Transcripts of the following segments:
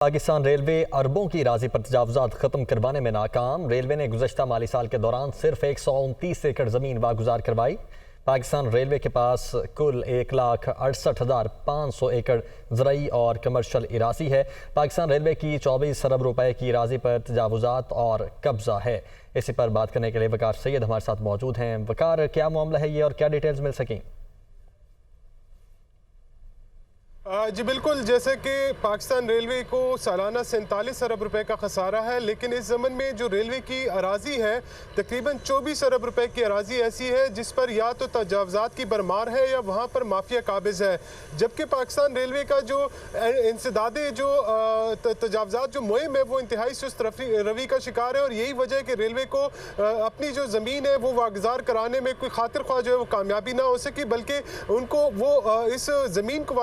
Pakistan railway अरबों की राशि पर तजावुजात खत्म करवाने में नाकाम। रेलवे ने गुज़श्ता माली साल के दौरान सिर्फ 129 एकड़ ज़मीन वागुजार करवाई। पाकिस्तान रेलवे के पास कुल 1,68,500 एकड़ ज़रई और कमर्शल इरासी है। पाकिस्तान रेलवे की 24 अरब रुपए की राशि पर तजावुजात और कब्जा है। इसी पर बात करने के लिए वकार सैयद हमारे साथ मौजूद हैं। वकार, क्या मामला है ये और क्या डिटेल्स मिल सकें? जी बिल्कुल, जैसे कि पाकिस्तान रेलवे को सालाना 47 अरब रुपए का खसारा है, लेकिन इस ज़मन में जो रेलवे की अराजी है तकरीबन 24 अरब रुपए की अराजी ऐसी है जिस पर या तो तजावज़ात की भरमार है या वहाँ पर माफिया काबिज़ है। जबकि पाकिस्तान रेलवे का जो इंसदादे जो तजावज़ात जो मुहिम है वो इंतहाई सुस्त रवि का शिकार है, और यही वजह है कि रेलवे को अपनी जो ज़मीन है वो वागुजार कराने में कोई खातिर ख्वाह जो है वो कामयाबी ना हो सकी, बल्कि उनको वो इस ज़मीन को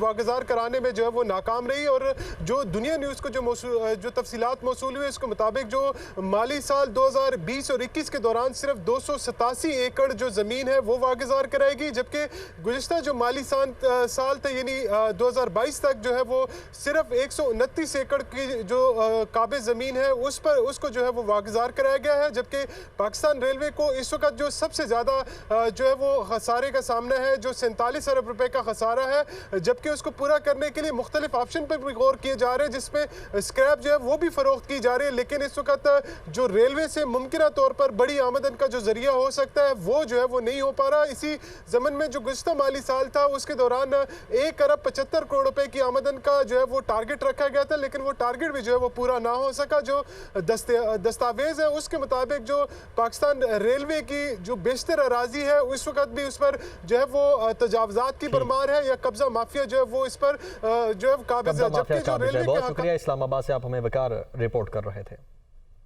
वागुजार कराने में जो है वो नाकाम रही। और जो दुनिया न्यूज़ को जो तफसीलात मौसूल हुई उसके मुताबिक जो माली साल 2020 और 21 के दौरान सिर्फ 287 एकड़ जो ज़मीन है वो वागुजार कराएगी, जबकि गुज़श्ता जो माली साल था यानी 2022 तक जो है वो सिर्फ 129 एकड़ की जो काबिज़ ज़मीन है उसको जो है वो वागुजार कराया गया है। जबकि पाकिस्तान रेलवे को इस वक्त जो सबसे ज़्यादा जो है वो खसारे का सामना है, जो 47 अरब रुपए का खसारा है, जबकि उसको पूरा करने के लिए मुख्तलिफ ऑप्शन पर भी गौर किए जा रहे हैं, जिसमें स्क्रैप जो है वो भी फरोख्त की जा रही है। लेकिन इस वक्त जो रेलवे से मुमकिन तौर पर बड़ी आमदन का जो जरिया हो सकता है वो जो है वो नहीं हो पा रहा। इसी ज़मन में जो गुज़श्ता माली साल था उसके दौरान 1,75 करोड़ रुपए की आमदन का जो है वो टारगेट रखा गया था, लेकिन वो टारगेट भी जो है वो पूरा ना हो सका। जो दस्तावेज है उसके मुताबिक जो पाकिस्तान रेलवे की जो बेशतर अराजी है उस वक्त भी उस पर जो है वो तजावज़ात की भरमार है या कब्जा माफिया जो है वो इस पर जो है काबिज़ है। बहुत शुक्रिया। इस्लामाबाद से आप हमें वकार रिपोर्ट कर रहे थे।